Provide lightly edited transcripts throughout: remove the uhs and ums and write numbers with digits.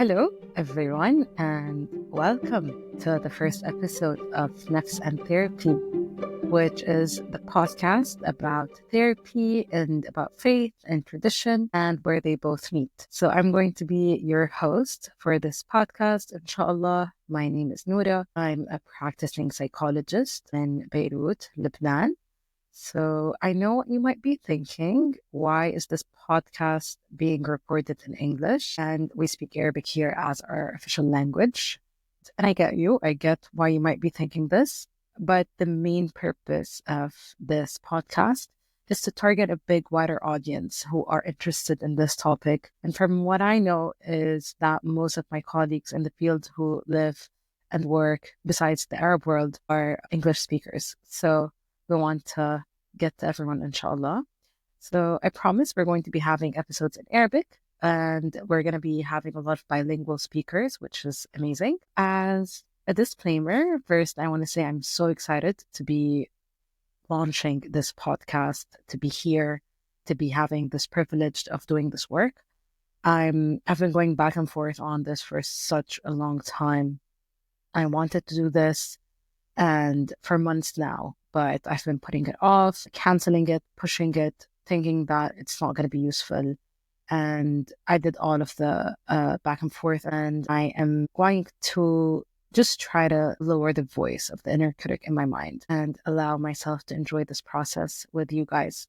Hello, everyone, and welcome to the first episode of Nafs and Therapy, which is the podcast about therapy and about faith and tradition and where they both meet. So, I'm going to be your host for this podcast, inshallah. My name is Noura. I'm a practicing psychologist in Beirut, Lebanon. So I know what you might be thinking. Why is this podcast being recorded in English? And we speak Arabic here as our official language. And I get you. I get why you might be thinking this. But the main purpose of this podcast is to target a big, wider audience who are interested in this topic. And from what I know is that most of my colleagues in the field who live and work besides the Arab world are English speakers. So we want to get to everyone, inshallah. So I promise we're going to be having episodes in Arabic and we're going to be having a lot of bilingual speakers, which is amazing. As a disclaimer, first, I want to say I'm so excited to be launching this podcast, to be here, to be having this privilege of doing this work. I've been going back and forth on this for such a long time. I wanted to do this and for months now, but I've been putting it off, canceling it, pushing it, thinking that it's not going to be useful. And I did all of the back and forth, and I am going to just try to lower the voice of the inner critic in my mind and allow myself to enjoy this process with you guys.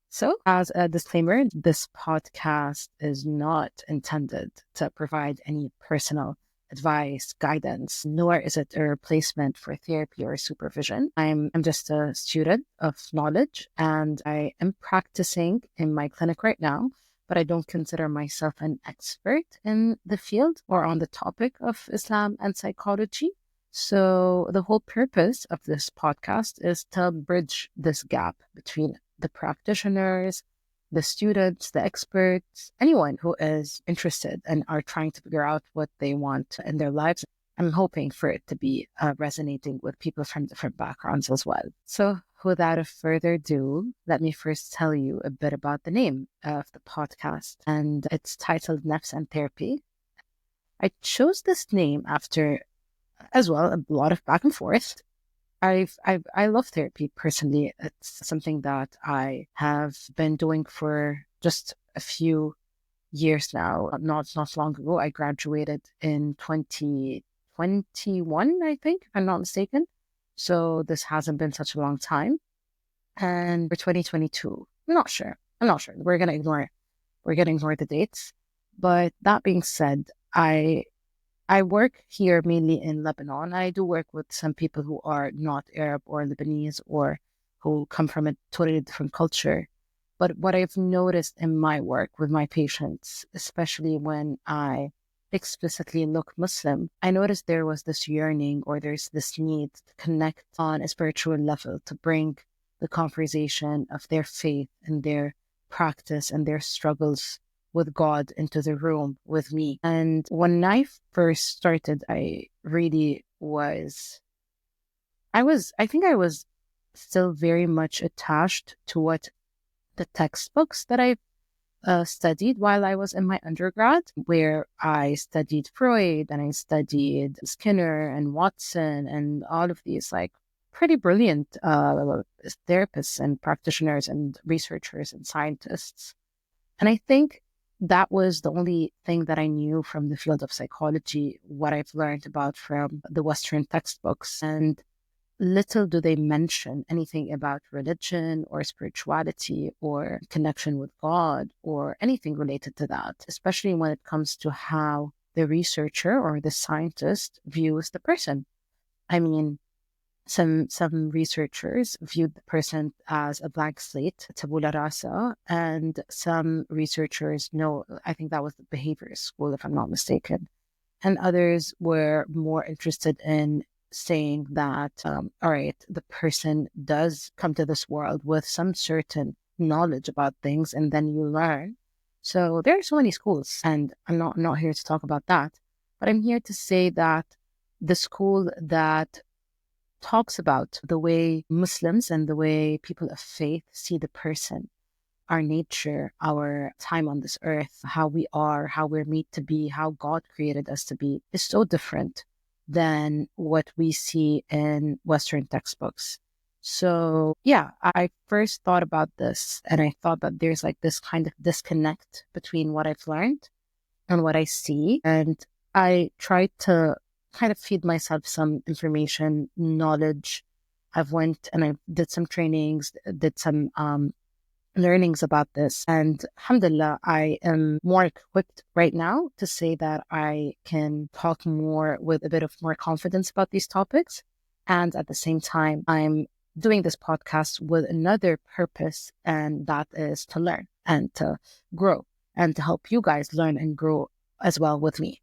So, as a disclaimer, this podcast is not intended to provide any personal advice, guidance, nor is it a replacement for therapy or supervision. I'm just a student of knowledge and I am practicing in my clinic right now, but I don't consider myself an expert in the field or on the topic of Islam and psychology. So the whole purpose of this podcast is to bridge this gap between the practitioners, the students, the experts, anyone who is interested and are trying to figure out what they want in their lives. I'm hoping for it to be resonating with people from different backgrounds as well. So without further ado, let me first tell you a bit about the name of the podcast. And it's titled Nafs and Therapy. I chose this name after, as well, a lot of back and forth. I love therapy personally. It's something that I have been doing for just a few years now. Not long ago, I graduated in 2021, I think, if I'm not mistaken. So this hasn't been such a long time. And for 2022, I'm not sure. We're gonna ignore the dates. But that being said, I work here mainly in Lebanon. I do work with some people who are not Arab or Lebanese or who come from a totally different culture. But what I've noticed in my work with my patients, especially when I explicitly look Muslim, I noticed there was this yearning or there's this need to connect on a spiritual level to bring the conversation of their faith and their practice and their struggles with God into the room with me. And when I first started, I think I was still very much attached to what the textbooks that I studied while I was in my undergrad, where I studied Freud and I studied Skinner and Watson and all of these like pretty brilliant therapists and practitioners and researchers and scientists. And I think that was the only thing that I knew from the field of psychology, what I've learned about from the Western textbooks. And little do they mention anything about religion or spirituality or connection with God or anything related to that, especially when it comes to how the researcher or the scientist views the person. I mean, some researchers viewed the person as a blank slate, tabula rasa, and some researchers know, I think that was the behavior school, if I'm not mistaken, and others were more interested in saying that, all right, the person does come to this world with some certain knowledge about things, and then you learn. So there are so many schools, and I'm not here to talk about that, but I'm here to say that the school that talks about the way Muslims and the way people of faith see the person our nature, our time on this earth, how we are, how we're made to be, how God created us to be, is so different than what we see in Western textbooks. So, yeah, I first thought about this and I thought that there's like this kind of disconnect between what I've learned and what I see. And I tried to kind of feed myself some information, knowledge. I've went and I did some trainings, did some learnings about this. And alhamdulillah, I am more equipped right now to say that I can talk more with a bit of more confidence about these topics. And at the same time, I'm doing this podcast with another purpose, and that is to learn and to grow and to help you guys learn and grow as well with me.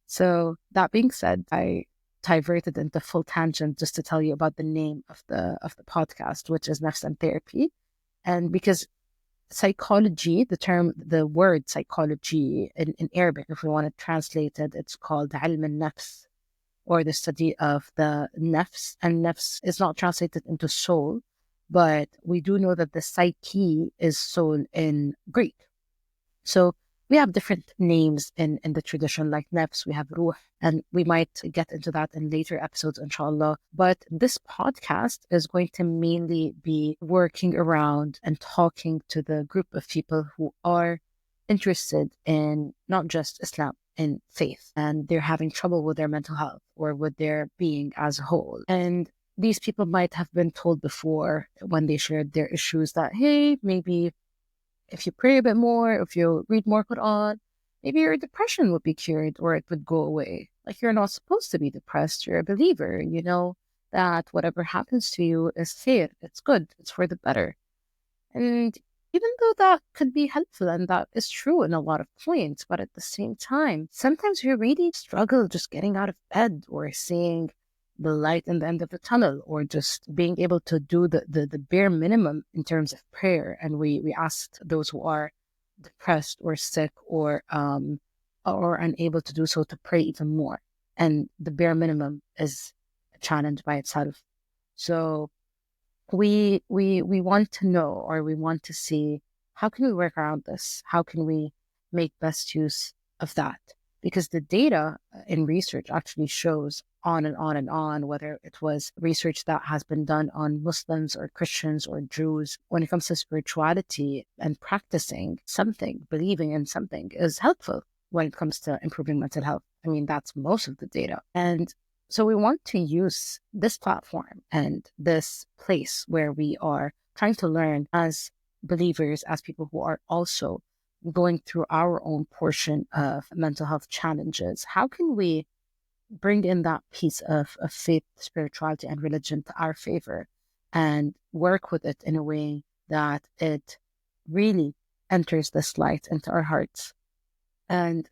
So that being said, I diverted into full tangent just to tell you about the name of the podcast, which is Nafs and Therapy. And because psychology, the word psychology in Arabic, if we want to translate it, it's called ilm al-nafs, or the study of the nafs. And nafs is not translated into soul, but we do know that the psyche is soul in Greek. So we have different names in the tradition, like nafs, we have ruh, and we might get into that in later episodes, inshallah. But this podcast is going to mainly be working around and talking to the group of people who are interested in not just Islam, in faith, and they're having trouble with their mental health or with their being as a whole. And these people might have been told before when they shared their issues that, hey, maybe if you pray a bit more, if you read more Quran, maybe your depression would be cured or it would go away. Like, you're not supposed to be depressed. You're a believer. You know that whatever happens to you is khair. It's good. It's for the better. And even though that could be helpful and that is true in a lot of points, but at the same time, sometimes we really struggle just getting out of bed or seeing the light in the end of the tunnel, or just being able to do the bare minimum in terms of prayer. And we asked those who are depressed or sick or unable to do so to pray even more. And the bare minimum is a challenge by itself. So we want to know, or we want to see, how can we work around this? How can we make best use of that? Because the data in research actually shows on and on and on, whether it was research that has been done on Muslims or Christians or Jews, when it comes to spirituality and practicing something, believing in something is helpful when it comes to improving mental health. I mean, that's most of the data. And so we want to use this platform and this place where we are trying to learn as believers, as people who are also going through our own portion of mental health challenges. How can we bring in that piece of faith, spirituality, and religion to our favor and work with it in a way that it really enters this light into our hearts? And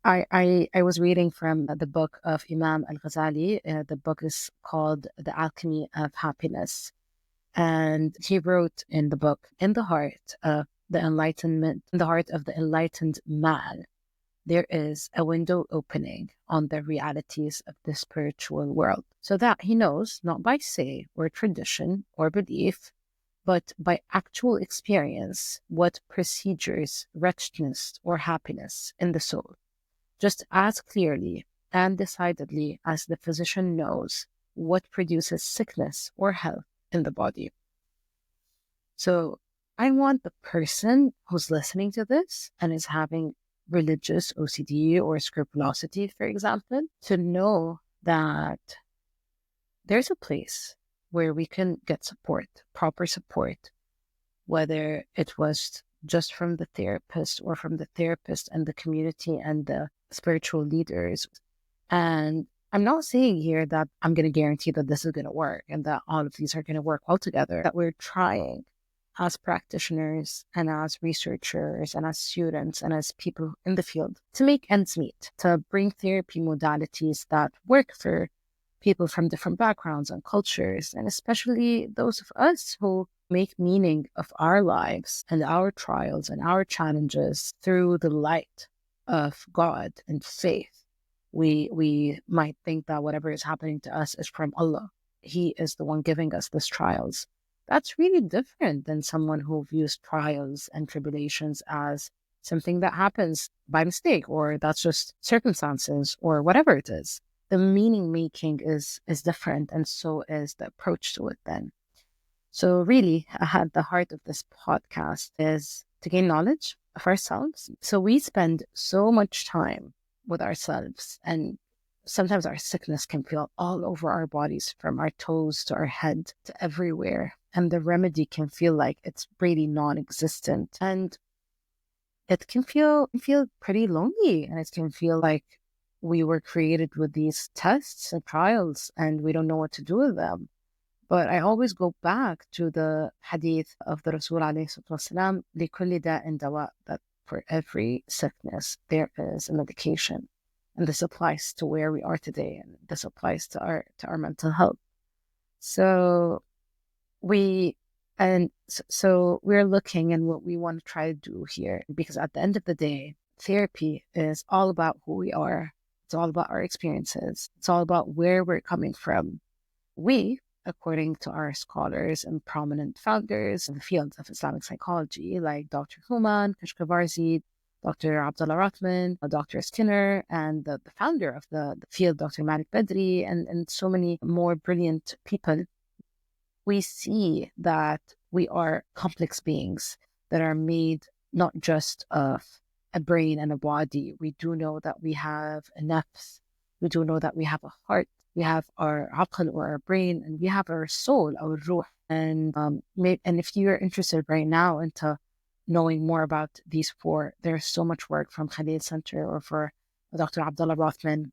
I was reading from the book of Imam Al-Ghazali. The book is called The Alchemy of Happiness. And he wrote in the book, in the heart of the enlightenment, in the heart of the enlightened man, there is a window opening on the realities of the spiritual world, so that he knows, not by say or tradition or belief, but by actual experience, what procedures wretchedness or happiness in the soul, just as clearly and decidedly as the physician knows what produces sickness or health in the body. So I want the person who's listening to this and is having religious OCD or scrupulosity, for example, to know that there's a place where we can get support, proper support, whether it was just from the therapist or from the therapist and the community and the spiritual leaders. And I'm not saying here that I'm going to guarantee that this is going to work and that all of these are going to work well together, that we're trying as practitioners and as researchers and as students and as people in the field to make ends meet, to bring therapy modalities that work for people from different backgrounds and cultures, and especially those of us who make meaning of our lives and our trials and our challenges through the light of God and faith. We might think that whatever is happening to us is from Allah. He is the one giving us these trials. that's really different than someone who views trials and tribulations as something that happens by mistake, or that's just circumstances, or whatever it is. The meaning making is different, and so is the approach to it then. So really, at the heart of this podcast is to gain knowledge of ourselves. So we spend so much time with ourselves, and sometimes our sickness can feel all over our bodies, from our toes to our head to everywhere. And the remedy can feel like it's really non-existent. And it can feel pretty lonely, and it can feel like we were created with these tests and trials and we don't know what to do with them. But I always go back to the hadith of the Rasul alayhi salatu wasalam, لِكُلِّ دَاءٍ دَوَاء, that for every sickness there is a medication. And this applies to where we are today, and this applies to our mental health. So we're looking, and what we want to try to do here, because at the end of the day, therapy is all about who we are. It's all about our experiences. It's all about where we're coming from. We, according to our scholars and prominent founders in the field of Islamic psychology, like Dr. Human Kashkavarzi, Dr. Abdullah Rahman, Dr. Skinner, and the founder of the field, Dr. Malik Badri, and so many more brilliant people, we see that we are complex beings that are made not just of a brain and a body. We do know that we have a nafs. We do know that we have a heart. We have our aql, or our brain, and we have our soul, our ruh. And if you're interested right now into knowing more about these four, there's so much work from Khalil Center or for Dr. Abdullah Rothman.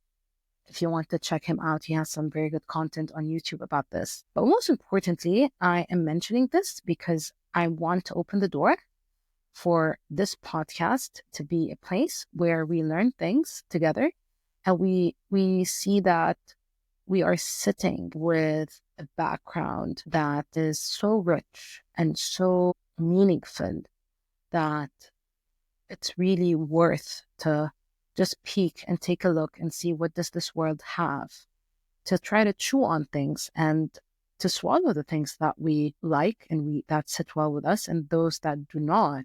If you want to check him out, he has some very good content on YouTube about this. But most importantly, I am mentioning this because I want to open the door for this podcast to be a place where we learn things together, and we see that we are sitting with a background that is so rich and so meaningful that it's really worth to just peek and take a look and see, what does this world have, to try to chew on things and to swallow the things that we like and that sit well with us, and those that do not,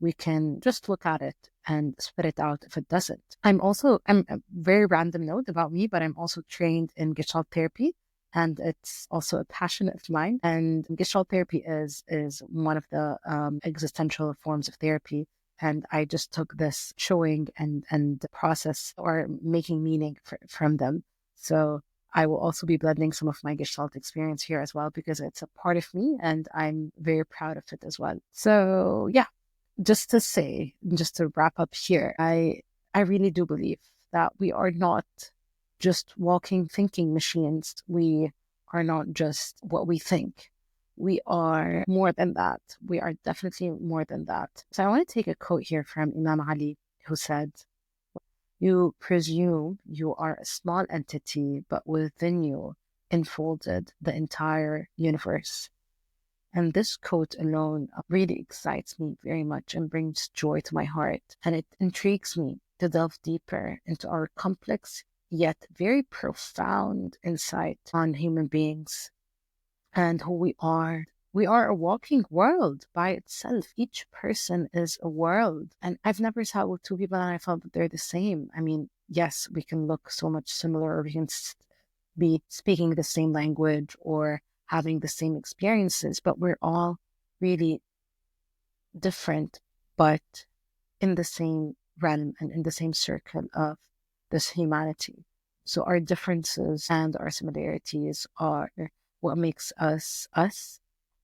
we can just look at it and spit it out if it doesn't. I'm a very random note about me, but I'm also trained in Gestalt therapy, and it's also a passion of mine. And Gestalt therapy is one of the existential forms of therapy. And I just took this showing and process or making meaning from them. So I will also be blending some of my Gestalt experience here as well, because it's a part of me and I'm very proud of it as well. So yeah, just to wrap up here, I really do believe that we are not just walking thinking machines. We are not just what we think. We are more than that. We are definitely more than that. So I want to take a quote here from Imam Ali, who said, "You presume you are a small entity, but within you enfolded the entire universe." And this quote alone really excites me very much and brings joy to my heart. And it intrigues me to delve deeper into our complex yet very profound insight on human beings and who we are. We are a walking world by itself. Each person is a world. And I've never sat with two people and I felt that they're the same. I mean, yes, we can look so much similar, or we can be speaking the same language or having the same experiences, but we're all really different, but in the same realm and in the same circle of this humanity. So our differences and our similarities are what makes us us.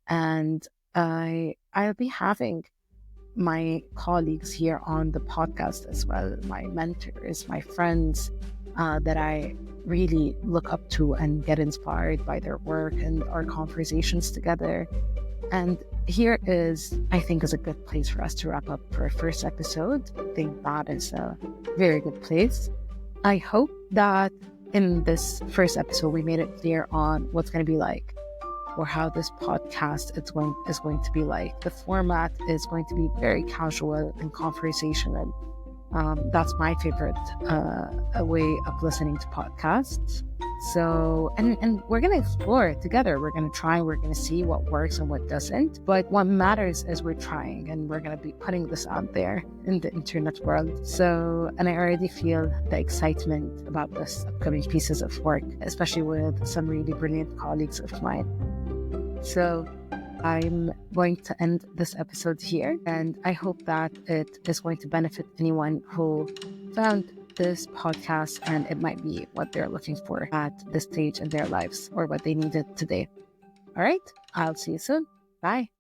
And I'll be having my colleagues here on the podcast as well, my mentors, my friends that I really look up to and get inspired by their work and our conversations together. And here is, I think, is a good place for us to wrap up for our first episode. I think that is a very good place. I hope that in this first episode, we made it clear on what's going to be like, or how this podcast is going to be like. The format is going to be very casual and conversational. That's my favorite way of listening to podcasts. So, and we're going to explore together. We're going to try, we're going to see what works and what doesn't. But what matters is we're trying, and we're going to be putting this out there in the internet world. So, and I already feel the excitement about this upcoming pieces of work, especially with some really brilliant colleagues of mine. So I'm going to end this episode here, and I hope that it is going to benefit anyone who found this podcast and it might be what they're looking for at this stage in their lives or what they needed today. All right, I'll see you soon. Bye.